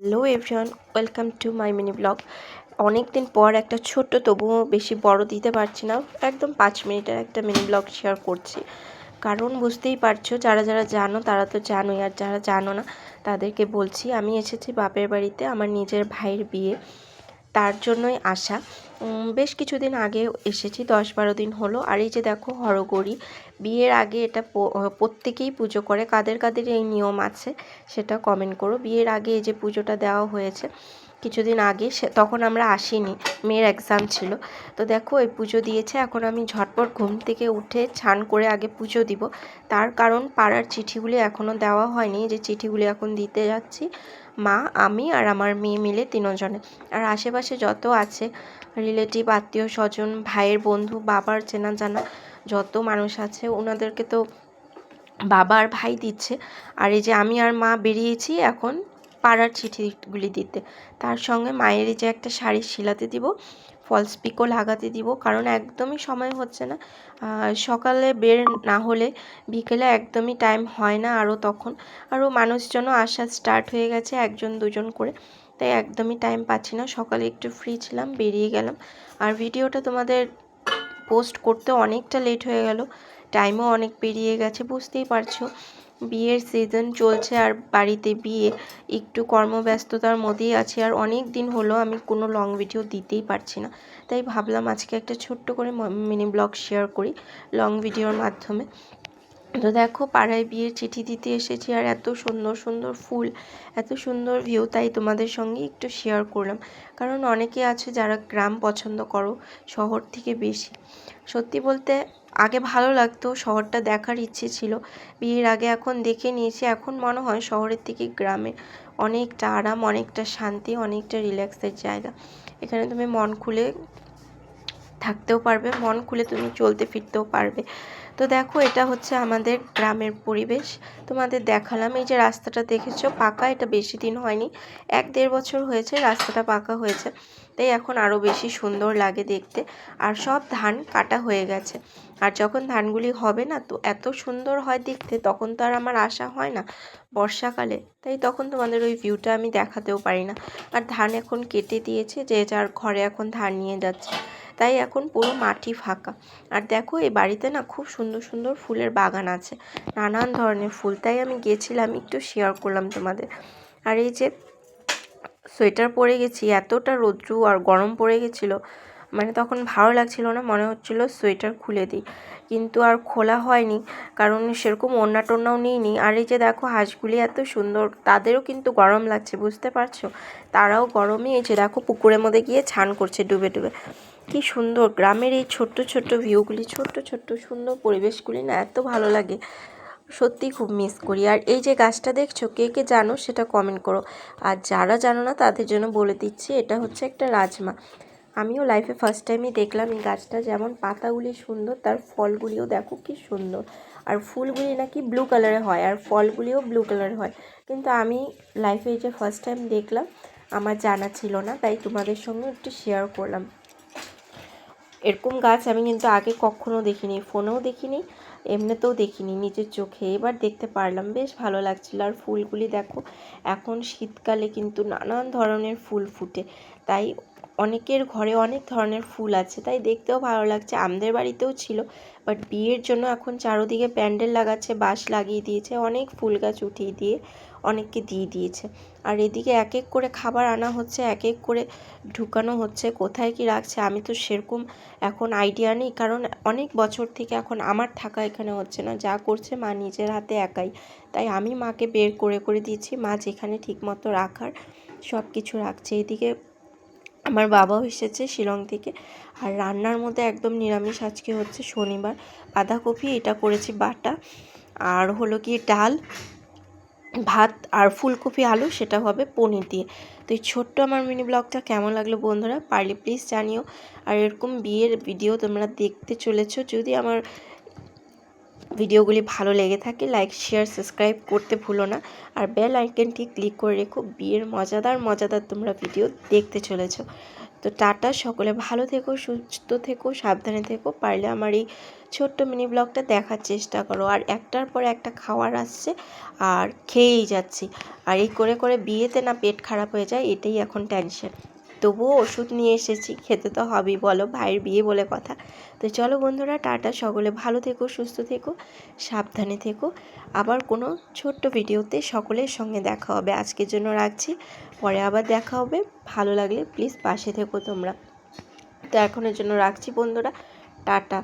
Hello everyone, welcome to my mini blog. অনেক দিন পর একটা ছোট্ট, তবুও বেশি বড় দিতে পারছি না, একদম 5 মিনিটের একটা মিনি ব্লগ শেয়ার করছি। কারণ বুঝতেই পারছো, যারা যারা জানো তারা তো জানোই, আর যারা জানো না তাদেরকে বলছি, আমি এসেছি বাপের বাড়িতে আমার নিজের ভাইয়ের বিয়ে, তার জন্যই আসা। বেশ কিছুদিন আগে এসেছি, 10-12 দিন হলো। আর এই যে দেখো হরগৌরী, বিয়ের আগে এটা প্রত্যেকেই পুজো করে। কাদের কাদের এই নিয়ম আছে সেটা কমেন্ট করো। বিয়ের আগে এই যে পুজোটা দেওয়া হয়েছে কিছুদিন আগে, তখন আমরা আসিনি, মেয়ের এক্সাম ছিল। তো দেখো এই পুজো দিয়েছে। এখন আমি ঝটপট ঘুম থেকে উঠে স্নান করে আগে পুজো দিব। তার কারণ পাড়ার চিঠিগুলি এখনও দেওয়া হয়নি, যে চিঠিগুলি এখন দিতে যাচ্ছি, মা, আমি আর আমার মেয়ে মিলে 3জনে। আর আশেপাশে যত আছে রিলেটিভ, আত্মীয় স্বজন, ভাইয়ের বন্ধু, বাবার চেনা জানা যত মানুষ আছে ওনাদেরকে তো বাবা আর ভাই দিচ্ছে। আর এই যে আমি আর মা বেরিয়েছি এখন পাড়ার চিঠিগুলি দিতে। তার সঙ্গে মায়ের এই যে একটা শাড়ি শিলাতে দিব, ফলস পিকও লাগাতে দিব, কারণ একদমই সময় হচ্ছে না। সকালে বের না হলে বিকেলে একদমই টাইম হয় না, আরও মানুষজনও আসা স্টার্ট হয়ে গেছে, 1-2জন করে, তাই একদমই টাইম পাচ্ছি না। সকালে একটু ফ্রি ছিলাম, বেরিয়ে গেলাম। আর ভিডিওটা তোমাদের পোস্ট করতে অনেকটা লেট হয়ে গেল, টাইমও অনেক পেরিয়ে গেছে। বুঝতেই পারছো বিয়ের সিজন চলছে, আর বাড়িতে বিয়ে, একটু কর্মব্যস্ততার মধ্যেই আছি। আর অনেক দিন হলো আমি কোনো লং ভিডিও দিতেই পারছি না, তাই ভাবলাম আজকে একটা ছোট্ট করে মিনি ব্লগ শেয়ার করি লং ভিডিওর মাধ্যমে। তো দেখো পাড়ায় বিয়ের চিঠি দিতে এসেছি, আর এত সুন্দর সুন্দর ফুল, এত সুন্দর ভিউ, তাই তোমাদের সঙ্গে একটু শেয়ার করলাম। কারণ অনেকে আছে যারা গ্রাম পছন্দ করো শহর থেকে বেশি। সত্যি বলতে আগে ভালো লাগতো, শহরটা দেখার ইচ্ছে ছিল বিয়ের আগে, এখন দেখে নিয়েছি, এখন মনে হয় শহরের থেকে গ্রামে অনেকটা আরাম, অনেকটা শান্তি, অনেকটা রিল্যাক্সের জায়গা। এখানে তুমি মন খুলে থাকতেও পারবে, মন খুলে তুমি চলতে ফিরতেও পারবে। তো দেখো এটা হচ্ছে আমাদের গ্রামের পরিবেশ, তোমাদের দেখালাম। এই যে রাস্তাটা দেখেছো পাকা, এটা বেশি দিন হয়নি, 1-1.5 বছর হয়েছে রাস্তাটা পাকা হয়েছে, তাই এখন আরও বেশি সুন্দর লাগে দেখতে। আর সব ধান কাটা হয়ে গেছে, আর যখন ধানগুলি হবে না তো এত সুন্দর হয় দেখতে, তখন তো আর আমার আসা হয় না বর্ষাকালে, তাই তখন তোমাদের ওই ভিউটা আমি দেখাতেও পারি না। আর ধান এখন কেটে দিয়েছে, যে যার ঘরে এখন ধান নিয়ে যাচ্ছে, তাই এখন পুরো মাটি ফাঁকা। আর দেখো এই বাড়িতে না খুব সুন্দর সুন্দর ফুলের বাগান আছে, নানান ধরনের ফুল, তাই আমি গেছিলাম, একটু শেয়ার করলাম তোমাদের। আর এই যে সোয়েটার পরে গেছি, এতটা রৌদ্র আর গরম পড়ে গেছিলো, মানে তখন ভালো লাগছিল না, মনে হচ্ছিল সোয়েটার খুলে দিই, কিন্তু আর খোলা হয়নি, কারণ সেরকম ওড়না টোড়নাও নিইনি। আর এই যে দেখো হাঁসগুলি এত সুন্দর, তাদেরও কিন্তু গরম লাগছে, বুঝতে পারছো, তারাও গরমে এই যে দেখো পুকুরের মধ্যে গিয়ে স্নান করছে ডুবে ডুবে। কি সুন্দর গ্রামের এই ছোট্ট ছোট্ট ভিউগুলি, ছোট্ট ছোট্ট সুন্দর পরিবেশগুলি না এত ভালো লাগে, সত্যি খুব মিস করি। আর এই যে গাছটা দেখছো, কে কে জানো সেটা কমেন্ট করো, আর যারা জানো না তাদের জন্য বলে দিচ্ছি, এটা হচ্ছে একটা রাজমা। আমিও লাইফে ফার্স্ট টাইমই দেখলাম এই গাছটা, যেমন পাতাগুলি সুন্দর, তার ফলগুলিও দেখো কি সুন্দর, আর ফুলগুলি নাকি ব্লু কালারে হয়, আর ফলগুলিও ব্লু কালারে হয়, কিন্তু আমি লাইফে এই যে ফার্স্ট টাইম দেখলাম, আমার জানা ছিল না, তাই তোমাদের সঙ্গে একটু শেয়ার করলাম। এরকম গাছ আমি কিন্তু আগে কখনো দেখিনি, ফোনেও দেখিনি, এমনিতেও দেখিনি, নিজের চোখে এবার দেখতে পারলাম, বেশ ভালো লাগছিল। আর ফুলগুলি দেখো, এখন শীতকালে কিন্তু নানান ধরনের ফুল ফুটে, তাই অনেকের ঘরে অনেক ধরনের ফুল আছে, তাই দেখতেও ভালো লাগছে। আমাদের বাড়িতেও ছিল, বাট বিয়ের জন্য এখন চারোদিকে প্যান্ডেল লাগাচ্ছে, বাঁশ লাগিয়ে দিয়েছে, অনেক ফুল গাছ উঠিয়ে দিয়ে অনেককে দিয়ে দিয়েছে। আর এদিকে এক এক করে খাবার আনা হচ্ছে, এক এক করে ঢুকানো হচ্ছে, কোথায় কি রাখছে আমি তো সেরকম এখন আইডিয়া নেই, কারণ অনেক বছর থেকে এখন আমার থাকা এখানে হচ্ছে না, যা করছে মা নিজের হাতে একাই, তাই আমি মাকে বের করে করে দিচ্ছি, মা যেখানে ঠিকমতো রাখার সব কিছু রাখছে। এদিকে আমার বাবাও এসেছে শিলং থেকে, আর রান্নার মধ্যে একদম নিরামিষ আজকে হচ্ছে শনিবার, বাঁধাকপি এটা করেছি বাটা, আর হলো কি ডাল, ভাত, আর ফুলকপি আলু সেটা হবে পনির দিয়ে। তো এই ছোট্ট আমার মিনি ব্লগটা কেমন লাগলো বন্ধুরা, পারলে প্লিজ জানিও। আর এরকম বিয়ের ভিডিও তোমরা দেখতে চলেছো, যদি আমার ভিডিওগুলি ভালো লেগে থাকে লাইক শেয়ার সাবস্ক্রাইব করতে ভুলো না। আর বেল আইকনটি ক্লিক করে রেখো, বিয়ের মজাদার তোমরা ভিডিও দেখতে চলেছো। তো টাটা, সকলে ভালো থেকো, সুস্থ থেকো, সাবধানে থেকো। পারলে আমার এই ছোট্ট মিনি ব্লগটা দেখার চেষ্টা করো। আর একটার পর একটা খাবার আসছে আর খেয়েই যাচ্ছি। আর এই করে বিয়েতে না পেট খারাপ হয়ে যায়, এটাই এখন টেনশন। তবুও ওষুধ নিয়ে এসেছি, খেতে তো হবেই, বলো, ভাইয়ের বিয়ে বলে কথা। তো চলো বন্ধুরা, টাটা, সকলে ভালো থেকো, সুস্থ থেকো, সাবধানে থেকো। আবার কোনো ছোট্ট ভিডিওতে সকলের সঙ্গে দেখা হবে। আজকের জন্য রাখছি, পরে আবার দেখা হবে। ভালো লাগলে প্লিজ পাশে থেকো তোমরা। তো এখনের জন্য রাখছি বন্ধুরা, টাটা।